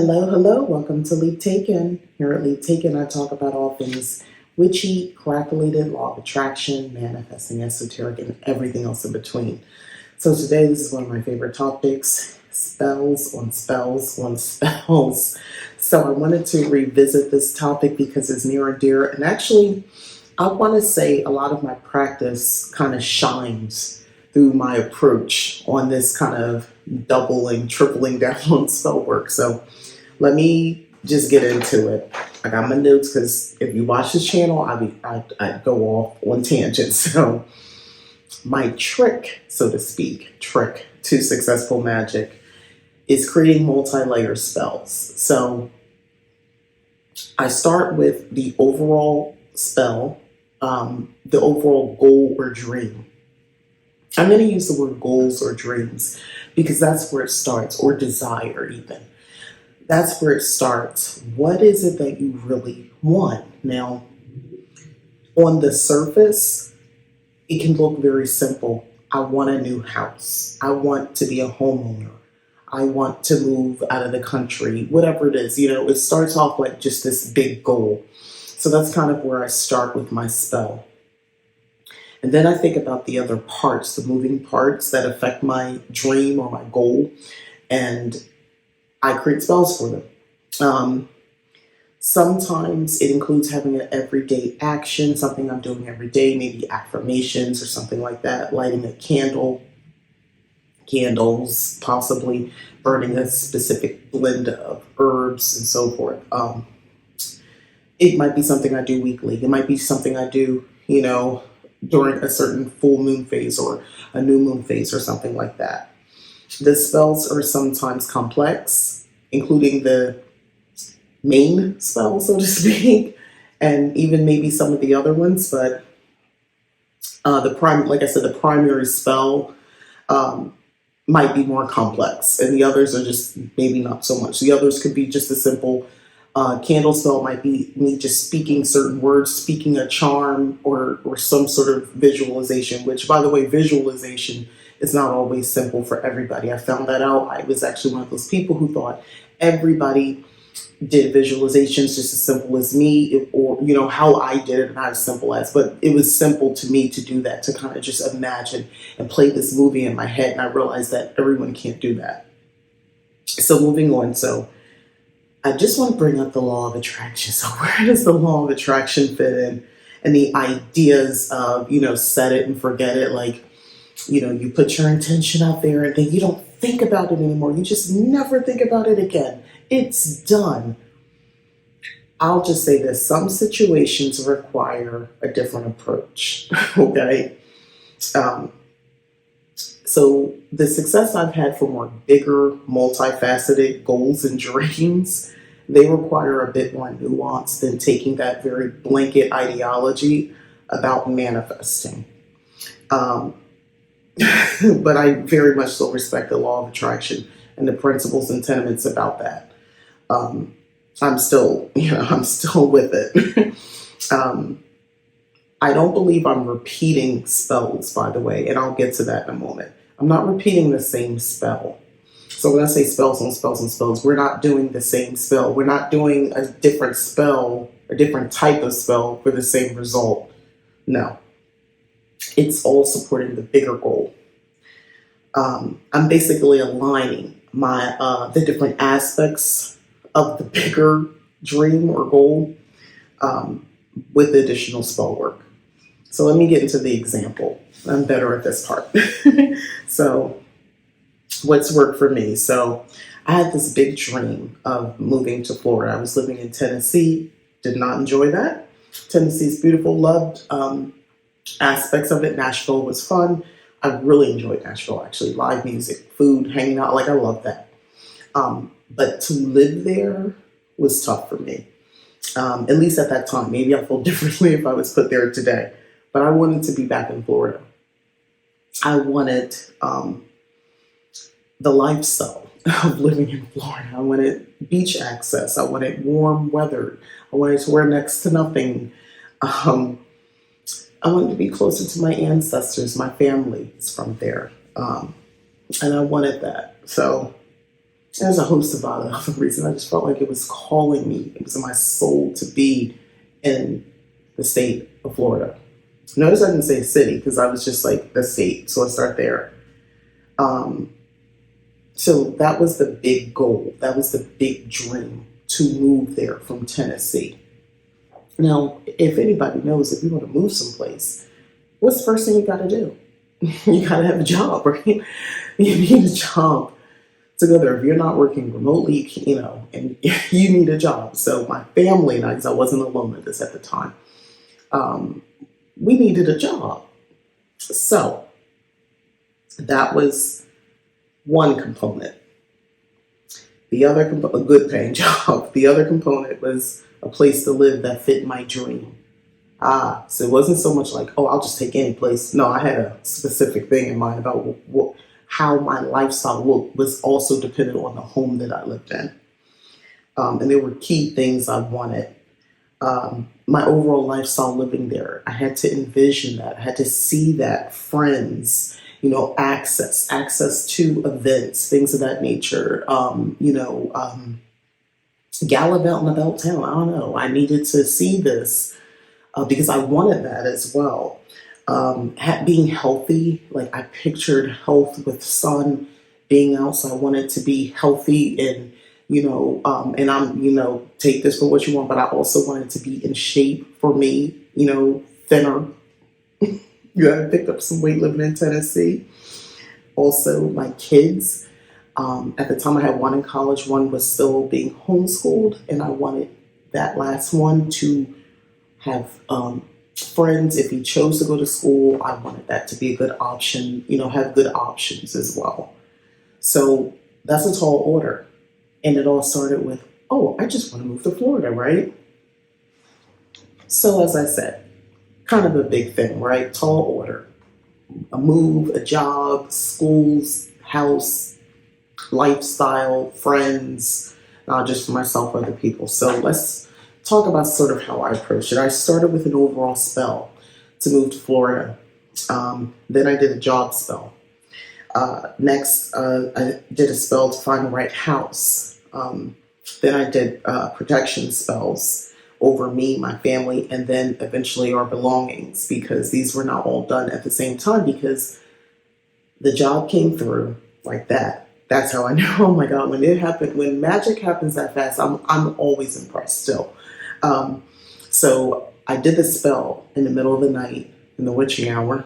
Hello, hello. Welcome to Leap Taken. Here at Leap Taken, I talk about all things witchy, crackulated, law of attraction, manifesting, esoteric, and everything else in between. So today, this is one of my favorite topics: spells on spells on spells. So I wanted to revisit this topic because it's near and dear. And actually, I want to say a lot of my practice kind of shines through my approach on this kind of doubling, tripling down on spell work. So let me just get into it. I got my notes because if you watch this channel, I go off on tangents. So my trick, so to speak, trick to successful magic is creating multi-layer spells. So I start with the overall spell, the overall goal or dream. I'm going to use the word goals or dreams because that's where it starts, or desire even. That's where it starts. What is it that you really want? Now, on the surface, it can look very simple. I want a new house. I want to be a homeowner. I want to move out of the country, whatever it is. It starts off like just this big goal. So that's kind of where I start with my spell. And then I think about the other parts, the moving parts that affect my dream or my goal. And I create spells for them. Sometimes it includes having an everyday action, something I'm doing every day, maybe affirmations or something like that, lighting a candle, candles, possibly burning a specific blend of herbs and so forth. It might be something I do weekly. It might be something I do, during a certain full moon phase or a new moon phase or something like that. The spells are sometimes complex, including the main spell, so to speak, and even maybe some of the other ones. But like I said, the primary spell might be more complex, and the others are just maybe not so much. The others could be just a simple candle spell. Might be me just speaking certain words, speaking a charm, or some sort of visualization. Which, by the way, visualization is not always simple for everybody. I found that out. I was actually one of those people who thought everybody did visualizations just as simple as me, or how I did it, not as simple as, but it was simple to me to do that, to kind of just imagine and play this movie in my head. And I realized that everyone can't do that. So moving on. So I just want to bring up the law of attraction. So where does the law of attraction fit in? And the ideas of, set it and forget it. Like, you put your intention out there and then you don't think about it anymore. You just never think about it again. It's done. I'll just say this. Some situations require a different approach. Okay. So the success I've had for more bigger, multifaceted goals and dreams, they require a bit more nuance than taking that very blanket ideology about manifesting. But I very much so respect the law of attraction and the principles and tenements about that. I'm still with it. I don't believe I'm repeating spells, by the way, and I'll get to that in a moment. I'm not repeating the same spell. So when I say spells on spells on spells, we're not doing the same spell. We're not doing a different spell, a different type of spell for the same result. No. It's all supporting the bigger goal. I'm basically aligning the different aspects of the bigger dream or goal with additional spell work. So let me get into the example. I'm better at this part. So what's worked for me? So I had this big dream of moving to Florida. I was living in Tennessee, did not enjoy that. Tennessee is beautiful, loved aspects of it. Nashville was fun. I really enjoyed Nashville, actually. Live music, food, hanging out, I love that. But to live there was tough for me, at least at that time. Maybe I feel differently if I was put there today. But I wanted to be back in Florida. I wanted the lifestyle of living in Florida. I wanted beach access. I wanted warm weather. I wanted to wear next to nothing. I wanted to be closer to my ancestors. My family is from there. And I wanted that. So There's a host of other reasons. I just felt like it was calling me. It was in my soul to be in the state of Florida. Notice I didn't say city because I was just like the state. So let's start there. Um, so that was the big goal. That was the big dream to move there from Tennessee. Now, if anybody knows, if you want to move someplace, what's the first thing you got to do? You got to have a job, right? You need a job to go there. If you're not working remotely, and you need a job. So my family and I, because I wasn't alone at this at the time, we needed a job. So that was one component. The other, a good paying job. The other component was a place to live that fit my dream. So it wasn't so much like, oh, I'll just take any place. No, I had a specific thing in mind about how my lifestyle looked was also dependent on the home that I lived in. And there were key things I wanted. My overall lifestyle living there, I had to envision that. I had to see that, friends, access to events, things of that nature. Gallop out and about town. I don't know. I needed to see this because I wanted that as well. Being healthy, like I pictured health with sun, being out. So I wanted to be healthy and, and take this for what you want, but I also wanted to be in shape for me, thinner. I picked up some weight living in Tennessee. Also, my kids, at the time I had one in college, one was still being homeschooled, and I wanted that last one to have friends. If he chose to go to school, I wanted that to be a good option, have good options as well. So that's a tall order. And it all started with, oh, I just want to move to Florida, right? So as I said, kind of a big thing, right? Tall order. A move, a job, schools, house, lifestyle, friends, not just for myself, other people. So let's talk about sort of how I approached it. I started with an overall spell to move to Florida. Then I did a job spell. Next, I did a spell to find the right house. Then I did protection spells over me, my family, and then eventually our belongings, because these were not all done at the same time because the job came through like that. That's how I know, oh my God, when magic happens that fast, I'm always impressed still. So I did the spell in the middle of the night, in the witching hour.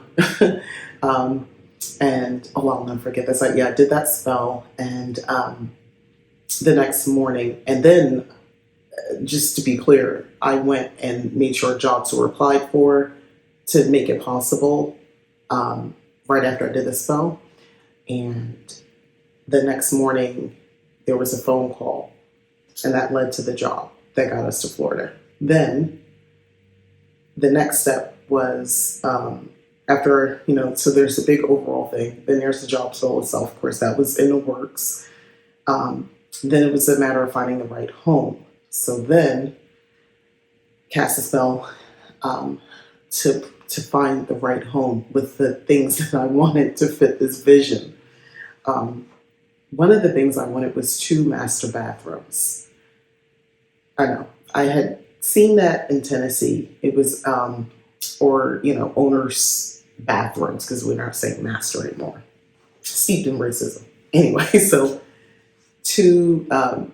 And I'll never forget this. I did that spell, and the next morning, and then just to be clear, I went and made sure jobs were applied for to make it possible right after I did the spell. And the next morning, there was a phone call, and that led to the job that got us to Florida. Then the next step was after, so there's a big overall thing. Then there's the job spell itself. Of course, that was in the works. Then it was a matter of finding the right home. So then cast a spell to find the right home with the things that I wanted to fit this vision. One of the things I wanted was 2 master bathrooms. I know. I had seen that in Tennessee. It was, owners' bathrooms, because we're not saying master anymore. Steeped in racism. Anyway, so 2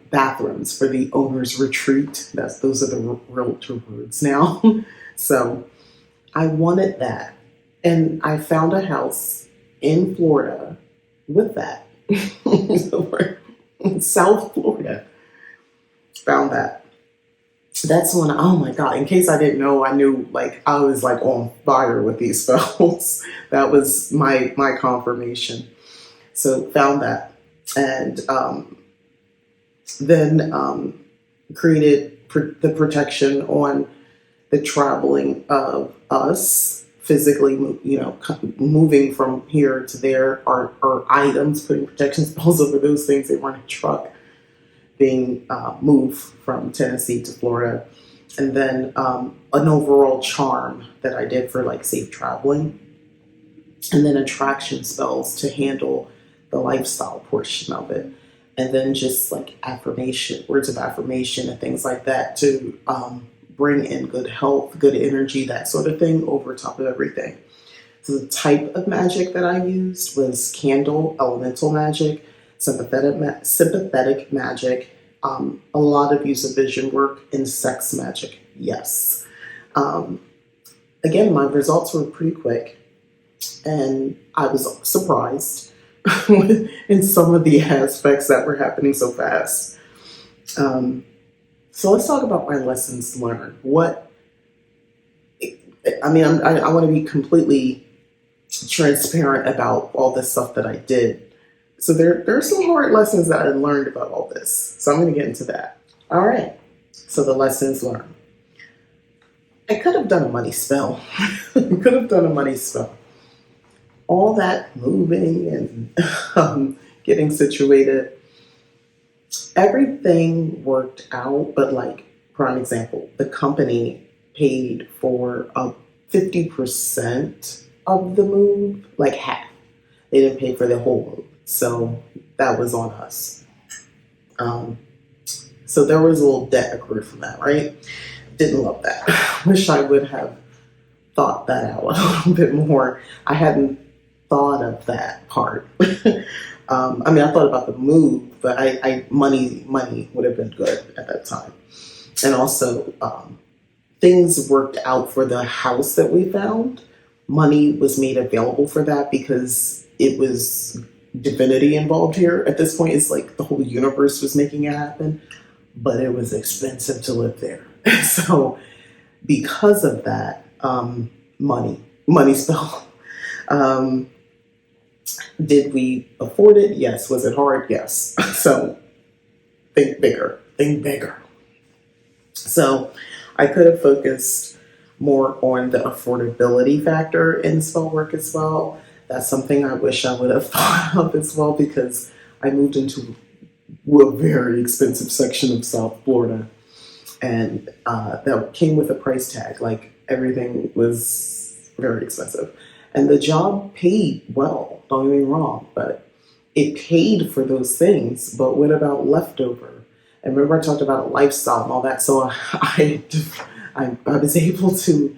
bathrooms for the owner's retreat. Those are the realtor words now. So I wanted that. And I found a house in Florida with that. In South Florida. Found that. That's when, oh my God, in case I didn't know, I knew I was on fire with these spells. That was my confirmation. So found that. And then created the protection on the traveling of us physically, moving from here to there, our items, putting protection spells over those things. They weren't a truck being moved from Tennessee to Florida. And then an overall charm that I did for safe traveling. And then attraction spells to handle the lifestyle portion of it. and then just like affirmation, words of affirmation, and things like that to bring in good health, good energy, that sort of thing over top of everything. So the type of magic that I used was candle, elemental magic, sympathetic magic, a lot of use of vision work, and sex magic. Yes. Um, Again, my results were pretty quick, and I was surprised in some of the aspects that were happening so fast. Um, so let's talk about my lessons learned. I want to be completely transparent about all this stuff that I did. So there are some hard lessons that I learned about all this. So I'm going to get into that. All right. So the lessons learned. I could have done a money spell. Could have done a money spell. All that moving and getting situated, everything worked out. But like, prime example, the company paid for 50% of the move, like half. They didn't pay for the whole move. So that was on us. Um, so there was a little debt accrued from that, right? Didn't love that. Wish I would have thought that out a little bit more. I hadn't thought of that part. I thought about the move, but money would have been good at that time. And also, things worked out for the house that we found. Money was made available for that because it was divinity involved here. At this point, it's like the whole universe was making it happen, but it was expensive to live there. So because of that, money spell. Um, did we afford it? Yes. Was it hard? Yes. So think bigger, think bigger. So I could have focused more on the affordability factor in spell work as well. That's something I wish I would have thought of as well, because I moved into a very expensive section of South Florida, and that came with a price tag. Like, everything was very expensive, and the job paid well. Don't get me wrong, but it paid for those things. But what about leftover? And remember, I talked about lifestyle and all that. So I was able to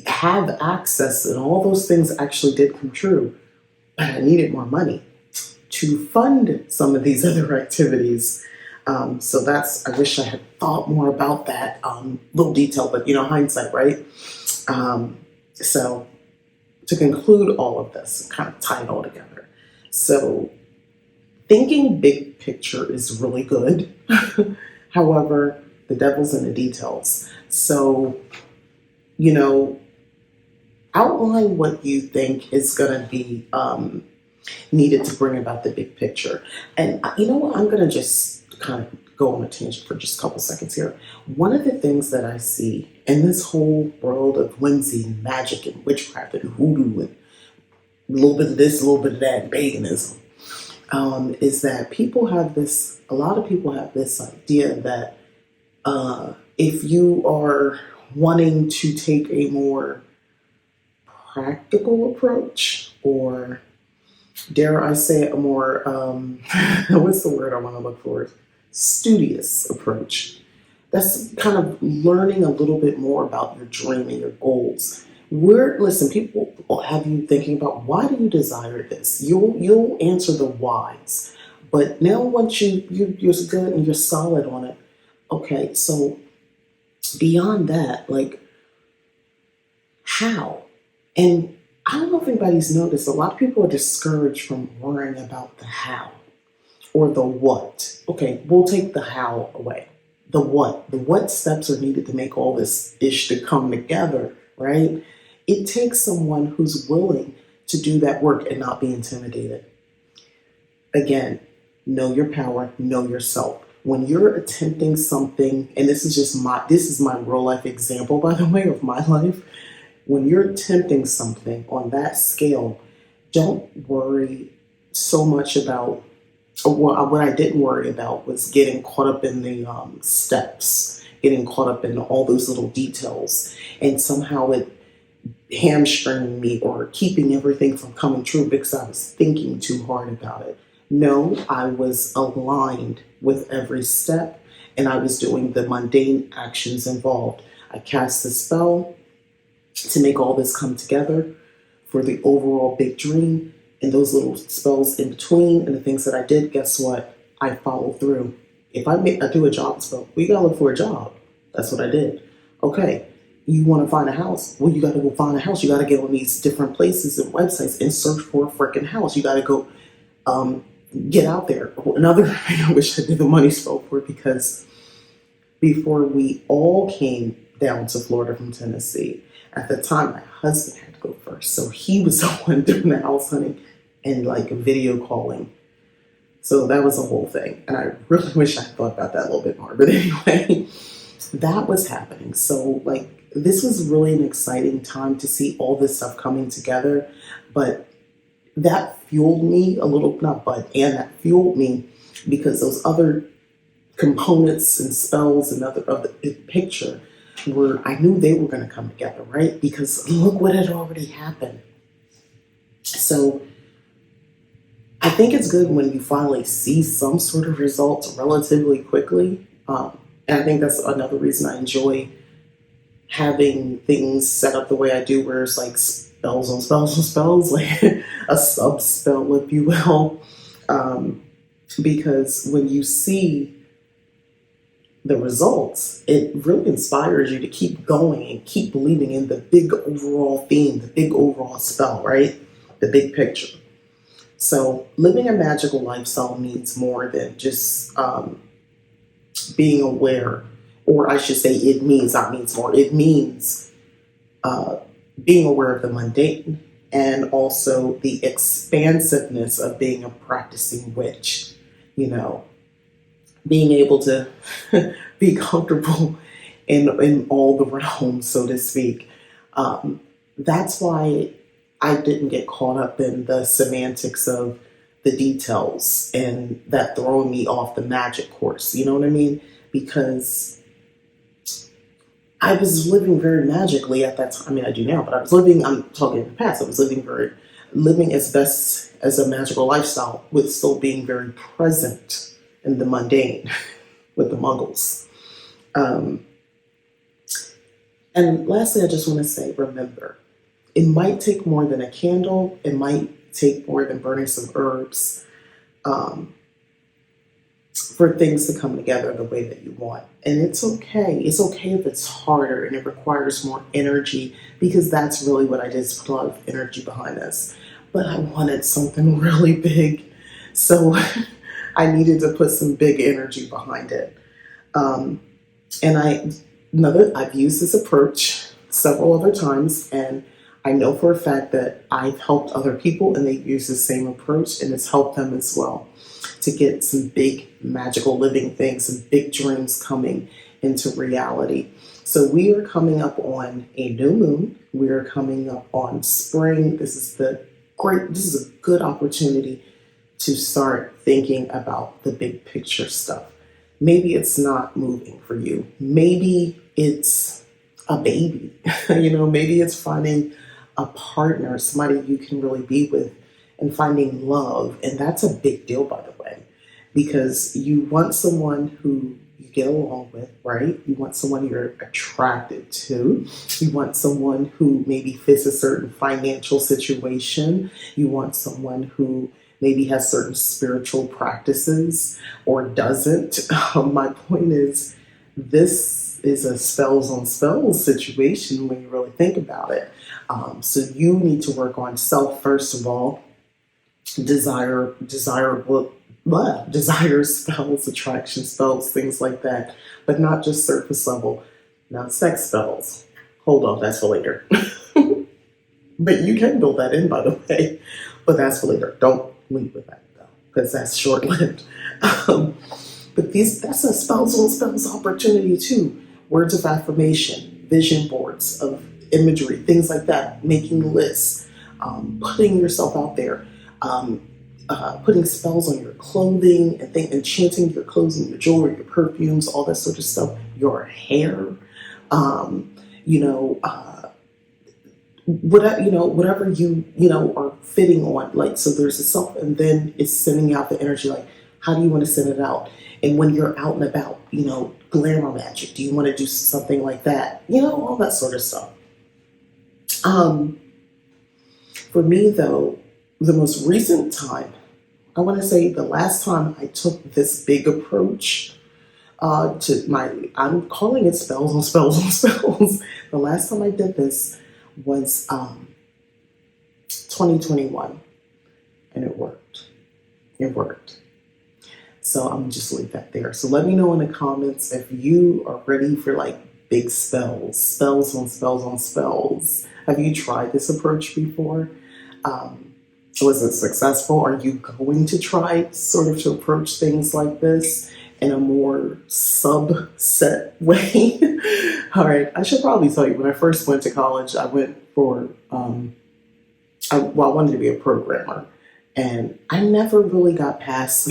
have access, and all those things actually did come true. But I needed more money to fund some of these other activities. So I wish I had thought more about that. Little detail, but hindsight, right? So to conclude all of this, kind of tie it all together. So thinking big picture is really good. However, the devil's in the details. So, outline what you think is going to be needed to bring about the big picture. And you know what? I'm going to just kind of go on a tangent for just a couple seconds here. One of the things that I see in this whole world of whimsy and magic and witchcraft and hoodoo and a little bit of this, a little bit of that, and paganism, is that a lot of people have this idea that if you are wanting to take a more practical approach, or dare I say a more, what's the word I want to look for? Studious approach. That's kind of learning a little bit more about your dream and your goals. Listen, people have you thinking about, why do you desire this? You'll answer the whys. But now once you're good and you're solid on it, okay, so beyond that, like, how? And I don't know if anybody's noticed, a lot of people are discouraged from worrying about the how or the what. Okay, we'll take the how away. The what? The what steps are needed to make all this ish to come together, right? It takes someone who's willing to do that work and not be intimidated. Again, know your power, know yourself. When you're attempting something, and this is my real life example, by the way, of my life. When you're attempting something on that scale, don't worry so much about, what I didn't worry about was getting caught up in the steps, getting caught up in all those little details, and somehow it hamstringing me or keeping everything from coming true because I was thinking too hard about it. No, I was aligned with every step and I was doing the mundane actions involved. I cast the spell to make all this come together for the overall big dream, and those little spells in between and the things that I did, guess what? I followed through. If I do a job spell, we gotta look for a job. That's what I did. Okay, you want to find a house? Well, you got to go find a house. You got to get on these different places and websites and search for a freaking house. You got to go um, get out there. Another thing I wish I did the money spell for, because before we all came down to Florida from Tennessee, at the time my husband had to go first. So he was the one doing the house hunting and like video calling. So that was a whole thing. And I really wish I thought about that a little bit more. But anyway, that was happening. So like this was really an exciting time to see all this stuff coming together. But that fueled me a little, not but, and that fueled me because those other components and spells and other of the big picture were, I knew they were going to come together, right? Because look what had already happened. So I think it's good when you finally see some sort of results relatively quickly. And I think that's another reason I enjoy having things set up the way I do, where it's like spells on spells on spells, like a sub spell, if you will. Because when you see the results, it really inspires you to keep going and keep believing in the big overall theme, the big overall spell, right? The big picture. So living a magical lifestyle means more than just being aware, or I should say it means, not means more, it means being aware of the mundane and also the expansiveness of being a practicing witch, you know, being able to be comfortable in all the realms, so to speak. That's why I didn't get caught up in the semantics of the details and that throwing me off the magic course. You know what I mean? Because I was living very magically at that time. I mean, I do now, but I was living, I'm talking in the past, I was living as best as a magical lifestyle with still being very present in the mundane with the muggles. And lastly, I just want to say, remember, it might take more than a candle. It might take more than burning some herbs for things to come together the way that you want. And it's okay. It's okay if it's harder and it requires more energy, because that's really what I did, is put a lot of energy behind this. But I wanted something really big. So I needed to put some big energy behind it. And I've used this approach several other times, and I know for a fact that I've helped other people and they've used the same approach, and it's helped them as well to get some big magical living things, some big dreams coming into reality. So we are coming up on a new moon. We are coming up on spring. This is a good opportunity to start thinking about the big picture stuff. Maybe it's not moving for you. Maybe it's a baby. Maybe it's finding a partner, somebody you can really be with, and finding love. And that's a big deal, by the way, because you want someone who you get along with, right? You want someone you're attracted to. You want someone who maybe fits a certain financial situation. You want someone who maybe has certain spiritual practices or doesn't. My point is, this is a spells on spells situation when you really think about it. So you need to work on self first of all, desire spells, attraction spells, things like that, but not just surface level, not sex spells. Hold on, that's for later. But you can build that in, by the way, but that's for later. Don't leave with that though, because that's short lived. But that's a spells on spells opportunity too. Words of affirmation, vision boards of imagery, things like that, making lists, putting yourself out there, putting spells on your clothing and enchanting your clothing, your jewelry, your perfumes, all that sort of stuff, your hair, whatever, whatever you are fitting on, like, so there's a self, and then it's sending out the energy, like, how do you want to send it out? And when you're out and about, glamour magic, do you want to do something like that? All that sort of stuff. um for me, though, the most recent time, I want to say the last time I took this big approach, to I'm calling it spells on spells on spells. The last time I did this was 2021, and it worked. It worked. So I'm gonna just leave that there. So let me know in the comments if you are ready for like big spells on spells on spells. Have you tried this approach before? Um, was it successful? Are you going to try sort of to approach things like this in a more subset way? All right, I should probably tell you, when I first went to college, I went for, I wanted to be a programmer, and I never really got past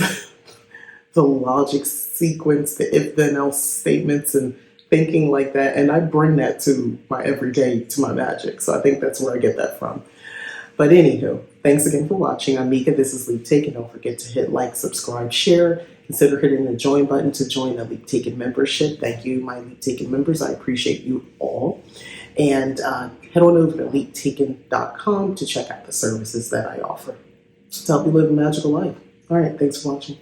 the logic sequence, the if then else statements, and thinking like that. And I bring that to my everyday, to my magic. So I think that's where I get that from. But anywho, thanks again for watching. I'm Mika. This is Leap Taken. Don't forget to hit like, subscribe, share. Consider hitting the join button to join the Leap Taken membership. Thank you, my Leap Taken members. I appreciate you all. And head on over to leaptaken.com to check out the services that I offer to help you live a magical life. All right, thanks for watching.